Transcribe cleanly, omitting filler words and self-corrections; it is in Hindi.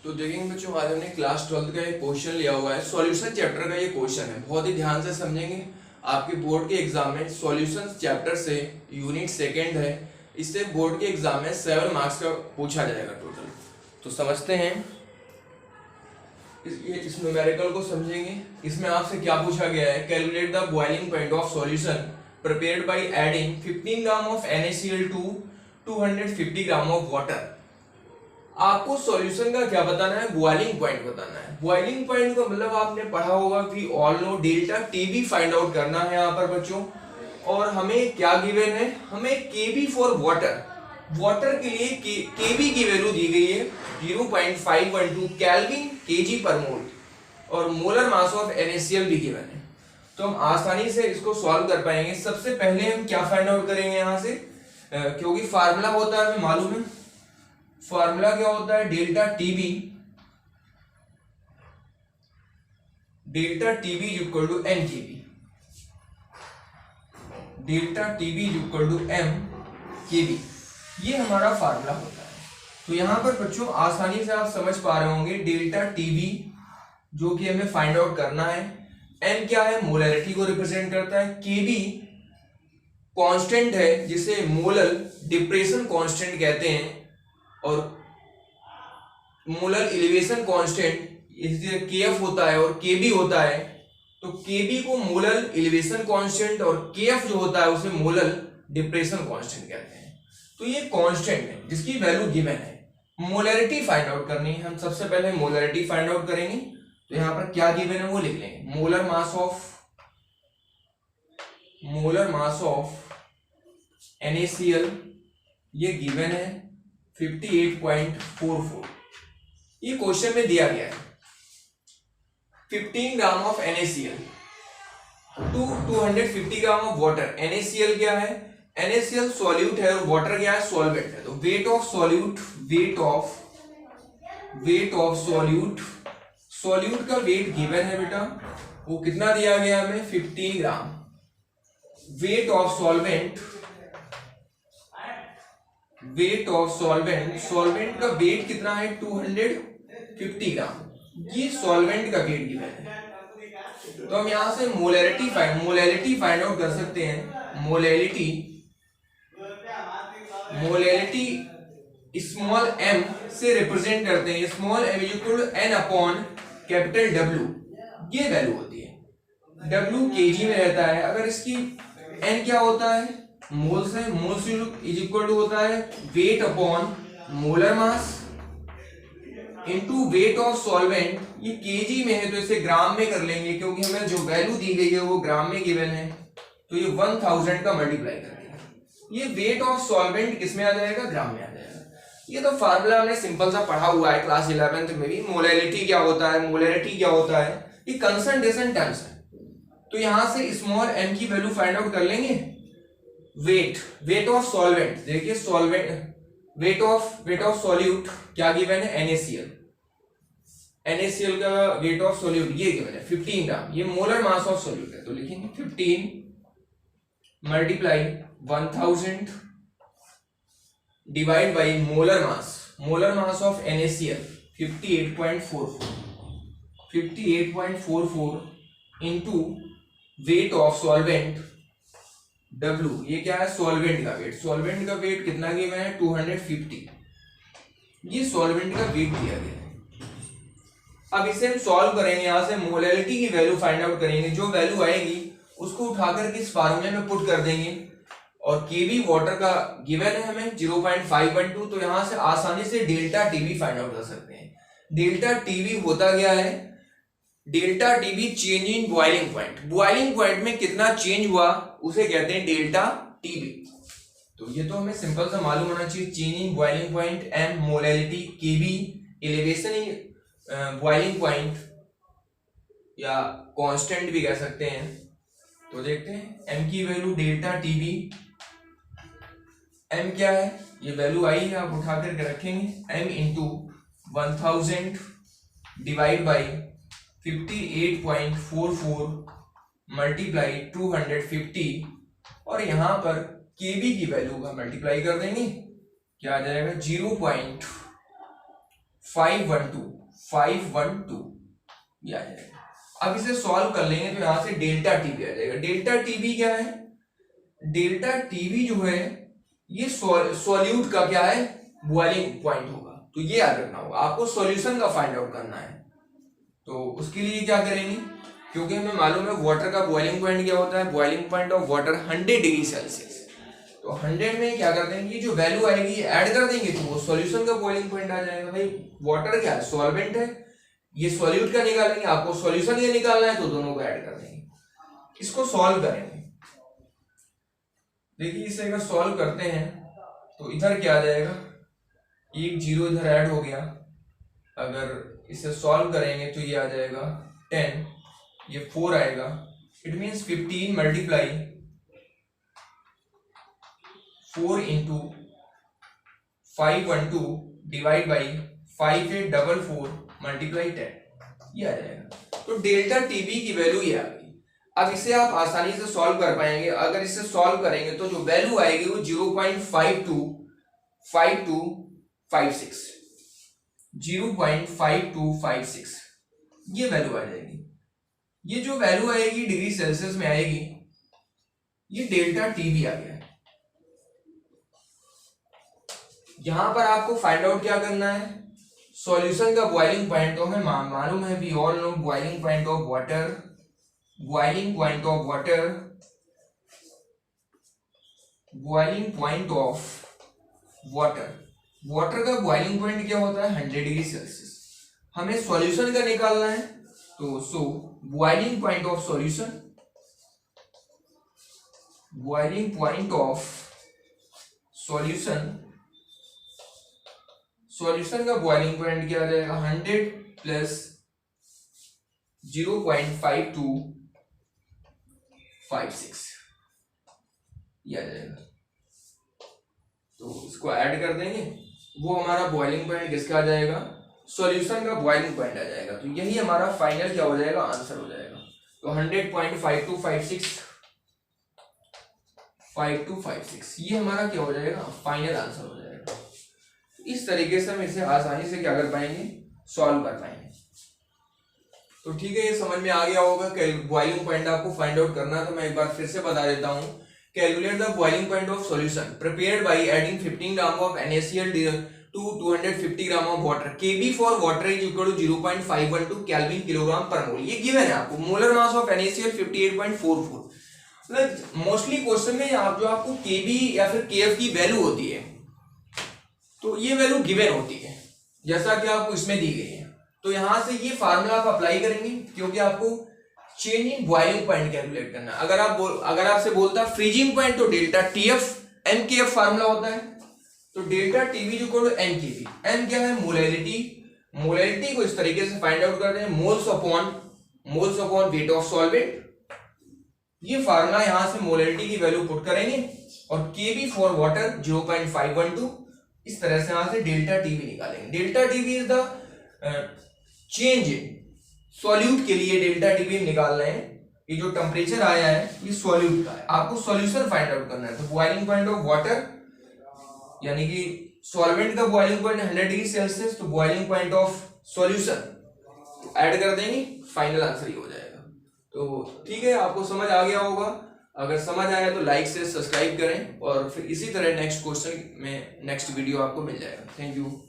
तो देखेंगे बच्चों, आज हमने क्लास 12 का एक क्वेश्चन लिया हुआ है। सॉल्यूशन चैप्टर का ये क्वेश्चन है, बहुत ही ध्यान से समझेंगे। आपके बोर्ड के एग्जाम में सॉल्यूशन चैप्टर से यूनिट सेकंड है, इससे बोर्ड के एग्जाम में 7 मार्क्स का पूछा जाएगा टोटल। तो समझते हैं, इस न्यूमेरिकल को समझेंगे। इसमें आपसे क्या पूछा गया है, calculate the boiling point of solution prepared by adding 15 gram of NaCl to 250 gram of water. आपको सॉल्यूशन का क्या बताना है, बॉइलिंग पॉइंट बताना है। बॉइलिंग पॉइंट का मतलब आपने पढ़ा होगा, we all know delta TB find out करना है यहाँ पर बच्चों। और हमें क्या गिवन है, हमें केबी फॉर वाटर, वाटर के लिए केबी की वैल्यू दी गई है 0.512 केल्विन केजी पर मोल, और मोलर मास ऑफ NaCl भी गिवन है। तो हम आसानी से इसको सॉल्व कर पाएंगे। सबसे पहले हम क्या फाइंड आउट करेंगे यहाँ से, क्योंकि फार्मूला होता है, हमें मालूम है फार्मूला क्या होता है, delta TB equal to M KB, delta TB equal to M KB, ये हमारा फार्मूला होता है। तो यहां पर बच्चों आसानी से आप समझ पा रहे होंगे, डेल्टा टीबी जो कि हमें फाइंड आउट करना है, एम क्या है, मोलैरिटी को रिप्रेजेंट करता है, केबी कांस्टेंट है जिसे मोलर डिप्रेशन कांस्टेंट कहते हैं, और मोलर एलिवेशन कांस्टेंट केएफ होता है और केबी होता है। तो केबी को मोलर एलिवेशन कांस्टेंट और केएफ जो होता है उसे मोलर डिप्रेशन कांस्टेंट कहते हैं। तो ये कांस्टेंट है जिसकी वैल्यू गिवन है। मोलैरिटी फाइंड आउट करनी है, हम सबसे पहले मोलैरिटी फाइंड आउट करेंगे। तो यहां पर क्या गिवन है वो लिख लेंगे, मोलर मास ऑफ NaCl ये गिवन है 58.44। ये क्वेश्चन में दिया गया है 15 gram of NaCl to 250 gram of water. NaCl क्या है, NaCl सॉल्यूट है और वाटर क्या है, सॉल्वेंट है। तो वेट ऑफ सॉल्यूट का वेट गिवन है बेटा, वो कितना दिया गया हमें, 15 ग्राम। वेट ऑफ सॉल्वेंट का वेट कितना है, 250 ग्राम। ये सॉल्वेंट का वेट गिवन है। तो हम यहां से मोलैरिटी फाइंड आउट कर सकते हैं। मोलैरिटी स्मॉल m से रिप्रेजेंट करते हैं, small m equal to n upon capital W, ये वैल्यू होती है। W केजी में रहता है। अगर इसकी n क्या होता है, मोल्स है, मोल्स इज इक्वल टू होता है weight upon molar mass into weight of solvent. ये केजी में है तो इसे ग्राम में कर लेंगे, क्योंकि हमें जो वैल्यू दी गई है वो ग्राम में गिवन है। तो ये 1000 का मल्टीप्लाई कर देंगे, ये वेट ऑफ सॉल्वेंट किस में आ जाएगा, ग्राम में आ जाएगा। ये तो फार्मूला हमने सिंपल सा पढ़ा हुआ है क्लास 11th में भी। मोलैरिटी क्या होता है, ये कंसंट्रेशन टर्म्स है। तो यहां से स्मॉल m की वैल्यू फाइंड आउट कर लेंगे। वेट ऑफ सॉल्वेंट, देखिए सॉल्वेंट वेट ऑफ सॉल्यूट क्या गिवन है, NaCl का वेट ऑफ सॉल्यूट ये गिवन है 15 ग्राम। ये मोलर मास ऑफ सॉल्यूट है, तो लिखेंगे 15 multiply 1000 divide by molar mass of NaCl 58.44 into weight of solvent W, ये क्या है, सॉल्वेंट का वेट कितना गिवन है, 250। ये सॉल्वेंट का वेट दिया गया है। अब इसे हम सॉल्व करेंगे, यहां से मोलैरिटी की वैल्यू फाइंड आउट करेंगे। जो वैल्यू आएगी उसको उठाकर इस फार्मूले में पुट कर देंगे, और केबी वाटर का गिवन है हमें 0.512। तो यहां से आसानी से डेल्टा टीबी फाइंड आउट कर सकते हैं। डेल्टा टीबी होता क्या है, delta TB change in boiling point में कितना चेंज हुआ उसे कहते हैं डेल्टा टीबी। तो ये तो हमें सिंपल सा मालूम होना चाहिए, change in boiling point, m molarity, KB elevation in boiling point, या कांस्टेंट भी कह सकते हैं। तो देखते हैं m की वैल्यू डेल्टा टीबी, m क्या है, ये वैल्यू आई है, आप उठा करके रखेंगे। m into 1000 divide by 58.44 multiply 250, और यहां पर केबी की वैल्यू का मल्टीप्लाई कर देंगे, क्या आ जाएगा 0.512 512 ये आ जाएगा। अब इसे सॉल्व कर लेंगे तो यहां से डेल्टा टीबी आ जाएगा। डेल्टा टीबी क्या है? डेल्टा टीबी जो है ये सॉल्यूट का क्या है? बॉइलिंग पॉइंट होगा। तो ये याद रखना होगा आपको, सॉल्यूशन का फाइंड आउट करना है। तो उसके लिए क्या करेंगे, क्योंकि हमें मालूम है वाटर का बॉइलिंग पॉइंट क्या होता है, boiling point of water 100 degree Celsius. तो 100 में क्या कर देंगे, ये जो वैल्यू आएगी ऐड कर देंगे तो वो सॉल्यूशन का बॉइलिंग पॉइंट आ जाएगा। भाई वाटर क्या है? सॉल्वेंट है, ये सॉल्यूट का निकालेंगे, आपको सॉल्यूशन ये निकालना है तो दोनों को ऐड कर देंगे। इसको सॉल्व करेंगे। देखिए इसे अगर सॉल्व करते हैं तो इधर क्या आ जाएगा, एक जीरो इधर ऐड हो गया। अगर इसे सॉल्व करेंगे तो ये आ जाएगा 10, ये 4 आएगा। It means 15 multiply 4 into 512 divide by 5844 multiply 10, ये आ जाएगा। तो डेल्टा टीबी की वैल्यू ये आ गई। अब इसे आप आसानी से सॉल्व कर पाएंगे। अगर इसे सॉल्व करेंगे तो जो वैल्यू आएगी वो 0.5256 0.5256 ये वैल्यू आ जाएगी। ये जो वैल्यू आएगी डिग्री सेल्सियस में आएगी, ये डेल्टा टीबी आ गया। यहां पर आपको फाइंड आउट क्या करना है, सॉल्यूशन का बॉइलिंग पॉइंट। तो हमें मालूम है, we all know boiling point of water, boiling point of water, boiling point of water, water का बॉइलिंग पॉइंट क्या होता है 100 डिग्री सेल्सियस। हमें सॉल्यूशन का निकालना है तो boiling point of solution, boiling point of solution, solution का बॉइलिंग पॉइंट क्या आ जाएगा 100 प्लस 0.5256 ये आ जाएगा। तो इसको ऐड कर देंगे, वो हमारा बॉइलिंग पॉइंट किसका आ जाएगा, सॉल्यूशन का बॉइलिंग पॉइंट आ जाएगा। तो यही हमारा फाइनल क्या हो जाएगा, आंसर हो जाएगा। तो 100.5256 ये हमारा क्या हो जाएगा, फाइनल आंसर हो जाएगा। इस तरीके से हम इसे आसानी से क्या कर पाएंगे, सॉल्व कर पाएंगे। तो ठीक है, ये समझ में आ गया होगा। बॉइलिंग पॉइंट आपको फाइंड आउट करना, तो मैं एक बार फिर से बता देता हूँ। Calculate the boiling point of solution prepared by adding 15 gram of NaCl to 250 gram of water. Kb for water is equal to 0.512 kelvin kilogram per mole. ये गिवन है आपको। Molar mass of NaCl 58.44। मतलब मोस्टली क्वेश्चन में आप जो आपको Kb या फिर Kf की वैल्यू होती है, तो ये वैल्यू गिवन होती है जैसा कि आपको इसमें दी गई है। तो यहां से ये फार्मूला आप अप्लाई करेंगे, क्योंकि आपको change in boiling point calculate करना है। अगर आपसे बोलता फ्रीजिंग पॉइंट तो डेल्टा TF MKF फार्मूला होता है। तो डेल्टा टीवी जो कोड MKV, M क्या है, मोलैरिटी। मोलैरिटी को इस तरीके से फाइंड आउट करते हैं, moles upon weight of solvent. ये फार्मूला यहां से मोलैरिटी की वैल्यू पुट करेंगे और Kb फॉर वाटर 0.512। इस तरह से यहां से डेल्टा टीवी निकालेंगे। Delta TV is the change in solute के लिए डेल्टा टीवी निकाल रहे हैं। ये जो टेम्परेचर आया है ये सॉल्यूट का है, आपको सॉल्यूशन फाइंड आउट करना है। तो बॉइलिंग पॉइंट ऑफ वाटर यानी कि सॉल्वेंट का बॉइलिंग पॉइंट 100 डिग्री सेल्सियस, तो boiling point of solution add कर देंगे, फाइनल आंसर ही हो जाएगा। तो ठीक है, आपको समझ आ गया होगा। अगर समझ आया तो लाइक से सब्सक्राइब करें और फिर इसी तरह नेक्स्ट क्वेश्चन में नेक्स्ट वीडियो आपको मिल जाएगा। Thank you.